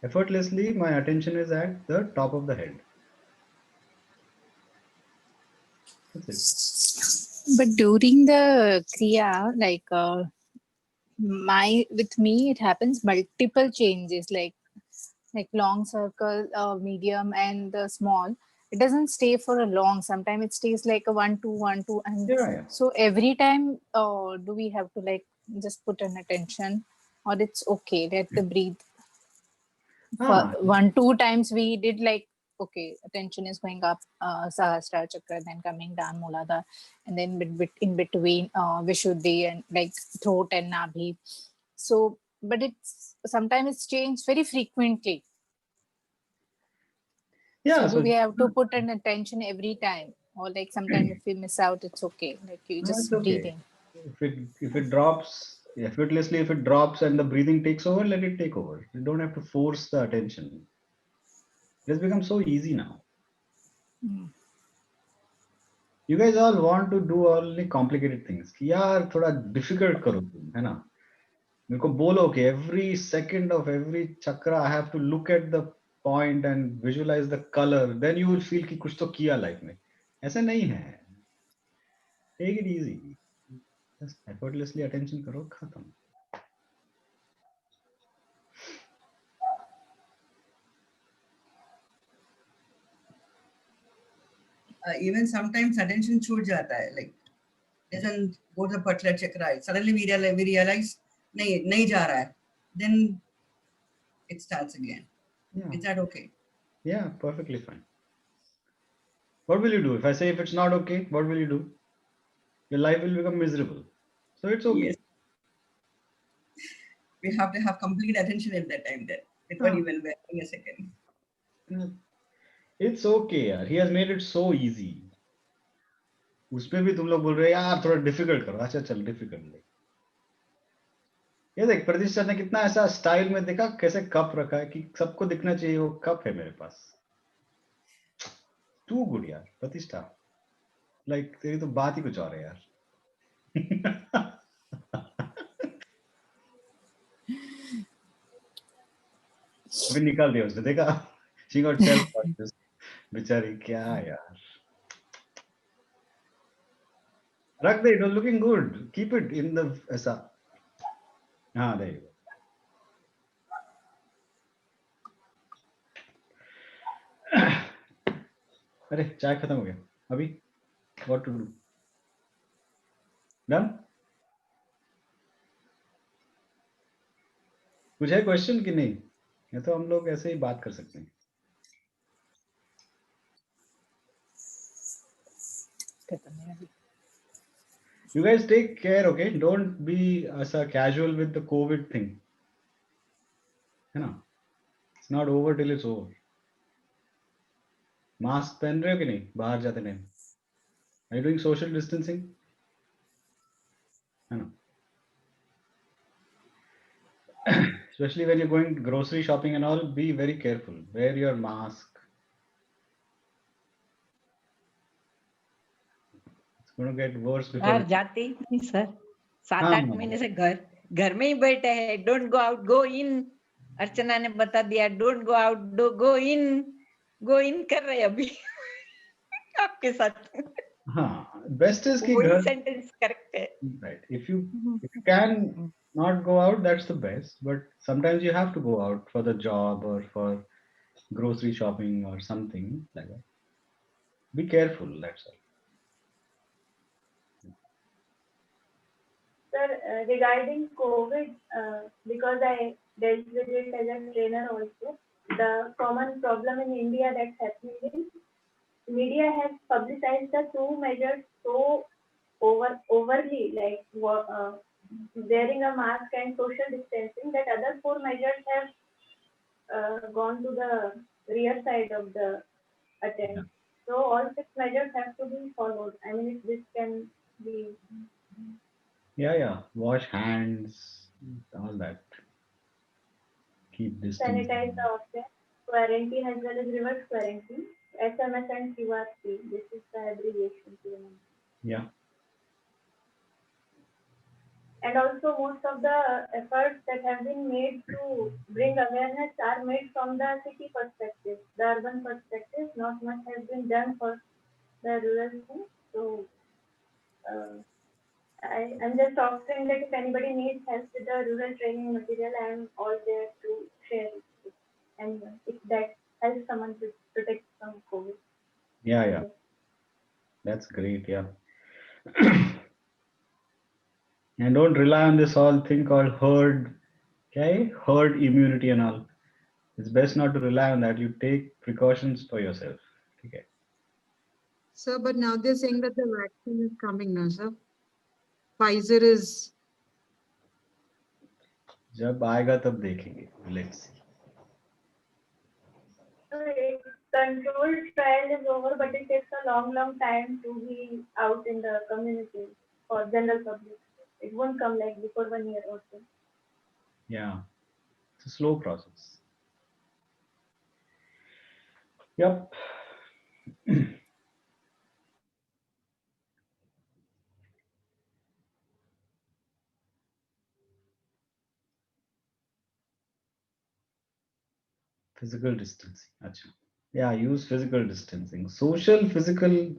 Effortlessly, my attention is at the top of the head. That's it. But during the kriya, like with me, it happens multiple changes, like long circle, medium, and the small. It doesn't stay for a long. Sometimes it stays like a 1 2 1 2, and Yeah. so every time, do we have to like just put an attention, or it's okay? Let the breathe. For 1 2 times we did like, okay, attention is going up, Sahasrara Chakra, then coming down Muladhara, and then in between Vishuddhi and like throat and Nabhi. So, but it's sometimes it's changed very frequently. Yeah. So do we have to put an attention every time, or like sometimes if we miss out, it's okay. Like you just breathe in. If it drops effortlessly, if it drops and the breathing takes over, let it take over. You don't have to force the attention. It has become so easy now. You guys all want to do only complicated things. कि यार थोड़ा difficult करो तुम, है ना? मेरे को बोलो कि every second of every chakra I have to look at the point and visualize the color. Then you will feel कि कुछ तो किया life में. ऐसा नहीं है. Take it easy. Just effortlessly attention करो, खत्म. Even sometimes attention छूट जाता है, like doesn't go to the particular chakra. Suddenly we realize नहीं जा रहा है. Then it starts again. Yeah. Is that okay? Yeah, perfectly fine. What will you do? If I say if it's not okay, what will you do? Your life will become miserable. So it's okay. Yes. We have to have complete attention at that time then. Without even waiting a second. It's okay यार. He has made it so easy. उसमें भी तुम लोग बोल रहे हो यार थोड़ा डिफिकल्ट करो. अच्छा चल डिफिकल्ट ले. ये देख प्रतिष्ठा ने कितना ऐसा स्टाइल में देखा कैसे कप रखा है कि सबको दिखना चाहिए वो कप है मेरे पास. Too good यार प्रतिष्ठा. Like तेरी तो बात ही कुछ और है यार. अभी निकाल दिया उसने देखा. She got self-conscious. बेचारी क्या यार. रख दे. It was looking good. Keep it in the ऐसा. हाँ there you go. अरे चाय खत्म हो गया. अभी what to do? Done? कुछ है क्वेश्चन कि नहीं? या तो हम लोग ऐसे ही बात कर सकते हैं. You guys take care, okay? Don't be as a casual with the COVID thing. है ना? It's not over till it's over. Mask पहन रहे हो कि नहीं बाहर जाते time? Are you doing social distancing? है ना? Especially when you're going grocery shopping and all, be very careful. Wear your mask. It's going to get worse before. बाहर जाते ही नहीं सर. 7-8 महीने से घर में ही बैठे हैं. Don't go out, go in. अर्चना ने बता दिया don't go out, go in कर रहे अभी आपके साथ. हाँ, best is कि वही sentence correct है. Right. If you can not go out, that's the best. But sometimes you have to go out for the job or for grocery shopping or something like that. Be careful. That's all. Sir, regarding COVID, because I dealt with it as a trainer also, the common problem in India that's happening is media has publicized the two measures so overly, like wearing a mask and social distancing, that other 4 measures have gone to the rear side of the attempt. So all 6 measures have to be followed. I mean, if this can We Yeah. Wash hands, all that. Keep distance. sanitize the object. Quarantine as well as reverse quarantine. SMS and QRP. This is the abbreviation to remember. Yeah. And also most of the efforts that have been made to bring awareness are made from the city perspective, the urban perspective. Not much has been done for the rural thing. So I'm just offering that if anybody needs help with the rural training material, I'm all there to share it with anyone if that helps someone to protect from COVID. Yeah. That's great. Yeah. And don't rely on this whole thing called herd, okay? Herd immunity and all. It's best not to rely on that. You take precautions for yourself. Okay. Sir, but now they're saying that the vaccine is coming now, sir. Pfizer is. जब आएगा तब देखेंगे. Let's see. Controlled trial is over, but it takes a long time to be out in the community for general public. It won't come like before 1 year or so. Yeah. It's a slow process. Yep. Physical distancing. Achha. Yeah, use physical distancing. Social, physical.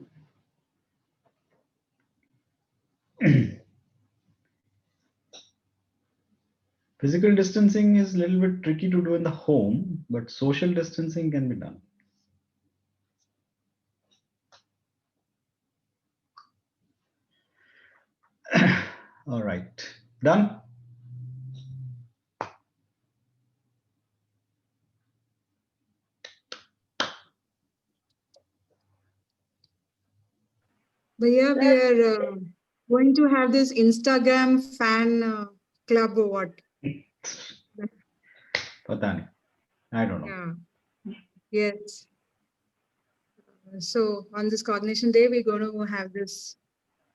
Physical distancing is a little bit tricky to do in the home, but social distancing can be done. All right. Done? But yeah, we are going to have this Instagram fan club or what? Pata nahi. I don't know. Yeah. Yes. So on this Cognition Day, we're going to have this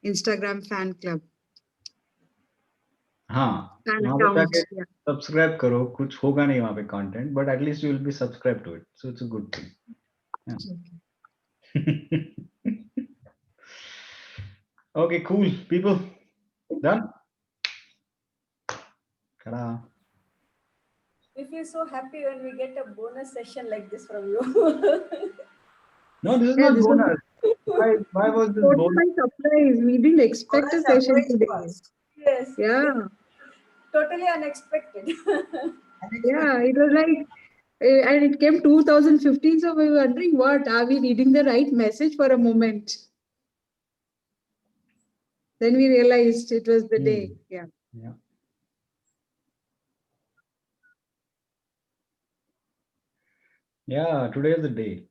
Instagram fan club. हाँ, Fan वहाँ पे account. जाके Yeah. subscribe करो. कुछ होगा नहीं वहाँ पे content, but at least you will be subscribed to it. So it's a good thing. Yeah. Okay, cool. People, done? Ta-da. We feel so happy when we get a bonus session like this from you. No, this is Yeah, not this was bonus. Why was this totally bonus? surprise. We didn't expect a session Surprise today. was. Yes. Yeah. Totally unexpected. Yeah, it was like, and it came 2015, so we were wondering, what, are we reading the right message for a moment? Then we realized it was the day. Yeah. Yeah. Yeah, today is the day.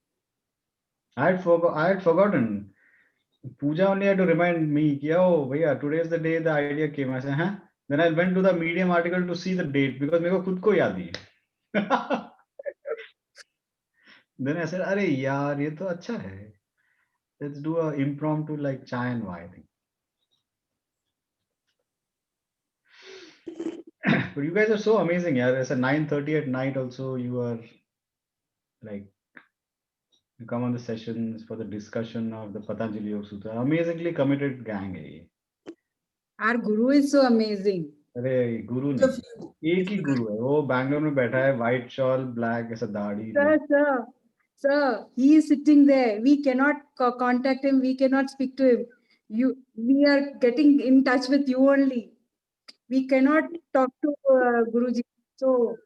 I had forgotten. Pooja only had to remind me, oh, yeah, today is the day the idea came. I said, huh? Then I went to the Medium article to see the date because मेरे को खुद को याद नहीं है. Then I said, अरे यार ये तो अच्छा है. Let's do a impromptu like chai and wine thing. But you guys are so amazing, yeah. It's at 9:30 at night. Also, you are like you come on the sessions for the discussion of the Patanjali Yoga Sutra. Amazingly committed gang है ये. Our guru is so amazing. अरे गुरु नहीं, एक ही गुरु है. वो बैंगलोर में बैठा है, white shawl, black ऐसा दाढ़ी. Sir, he is sitting there. We cannot contact him. We cannot speak to him. We are getting in touch with you only. We cannot talk to Guruji. So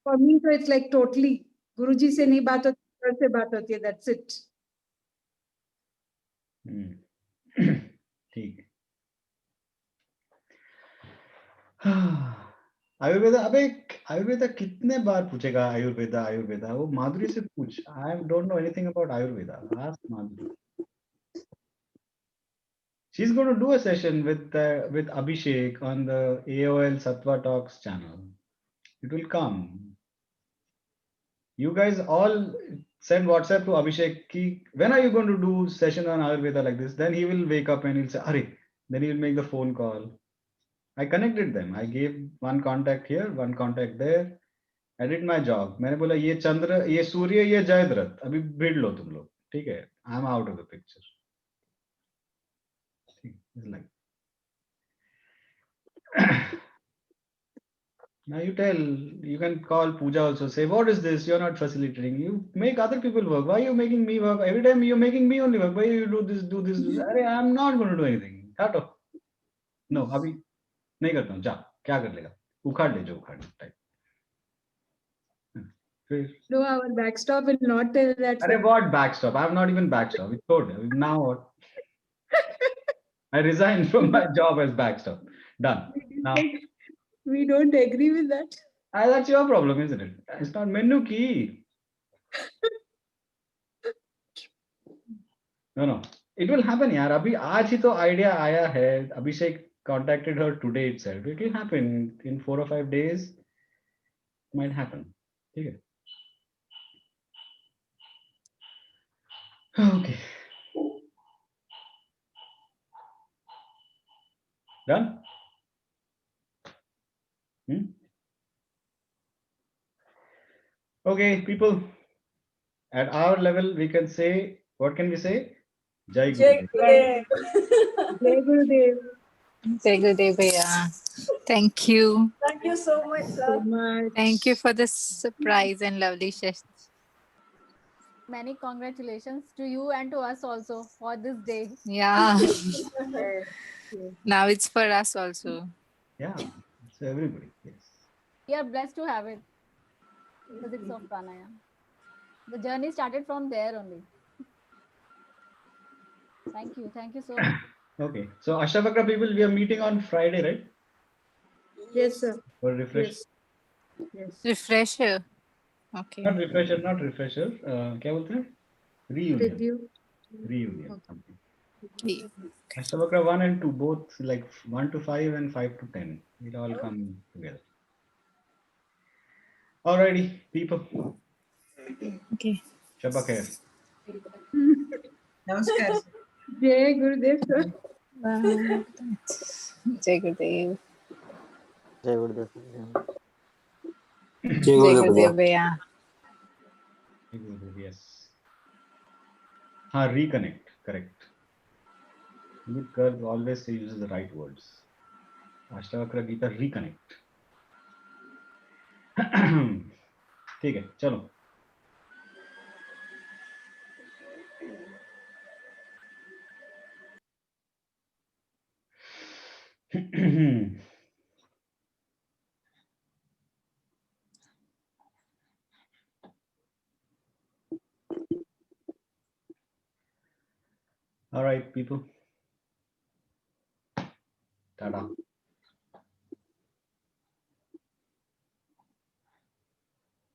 for me, so it's like totally Guruji से नहीं बात होती, sir से बात होती है. That's it. ठीक है. आयुर्वेदा, अबे आयुर्वेदा कितने बार पूछेगा आयुर्वेदा? वो माधुरी से पूछ. I don't know anything about Ayurveda. Ask Madhuri. She's going to do a session with Abhishek on the AOL Sattva Talks channel. It will come. You guys all send WhatsApp to Abhishek ki, when are you going to do session on Ayurveda like this? Then he will wake up and he'll say, Are, then he will make the phone call. I connected them. I gave one contact here, one contact there. I did my job. मैंने बोला ये चंद्र, ये सूर्य, ये जयद्रथ, अभी भिड़ लो तुम लोग, ठीक है? I'm out of the picture. It's like now you tell, you can call Pooja also, say, what is this? You're not facilitating. You make other people work. Why are you making me work? Every time you're making me only work. Why you do this, do this? Do this? अरे I'm not going to do anything. हटो. No, अभी नहीं करता हूँ. जा, क्या कर लेगा? उखाड़ ले जो उखाड़ type. No, our backstop will not tell that. अरे what backstop? I'm not even backstop. It's told. Now what? I resigned from my job as backstop. Done. Now. We don't agree with that. That's your problem, isn't it? It's not menu key. No. It will happen, yaar. Abhi aaj hi to idea aaya hai. Abhishek contacted her today itself. It will happen in 4 or 5 days. Might happen. Okay. Okay. Done? Okay, people. At our level, we can say, what can we say? Jai Gurudev. Jai Gurudev. Jai Gurudev bhaiya. Thank you. Thank you so much, sir. Thank you for this surprise and lovely session. Many congratulations to you and to us also for this day. Yeah. Now it's for us also. Yeah, it's everybody. Yes. We are blessed to have it. Physics of pranayama. The journey started from there only. Thank you so much. Okay, so Ashtavakra people, we are meeting on Friday, right? Yes, sir. For refresh. Yes. Refresher. Okay. Not refresher. क्या बोलते हैं? Reunion. Reunion. Yeah. Ashtavakra 1 and 2, both like 1 to 5 and 5 to 10. It all come together. Alrighty, people. Okay. Shabba khair. Namaskar. Jai Gurudev, sir. Jai Gurudev. जय गुरुदेव Jai Gurudev bhaiya. Yes. हाँ, reconnect. Correct. Good girl always uses the right words. Ashtavakra Gita, reconnect. ठीक है, चलो. All right, people. Ta-da.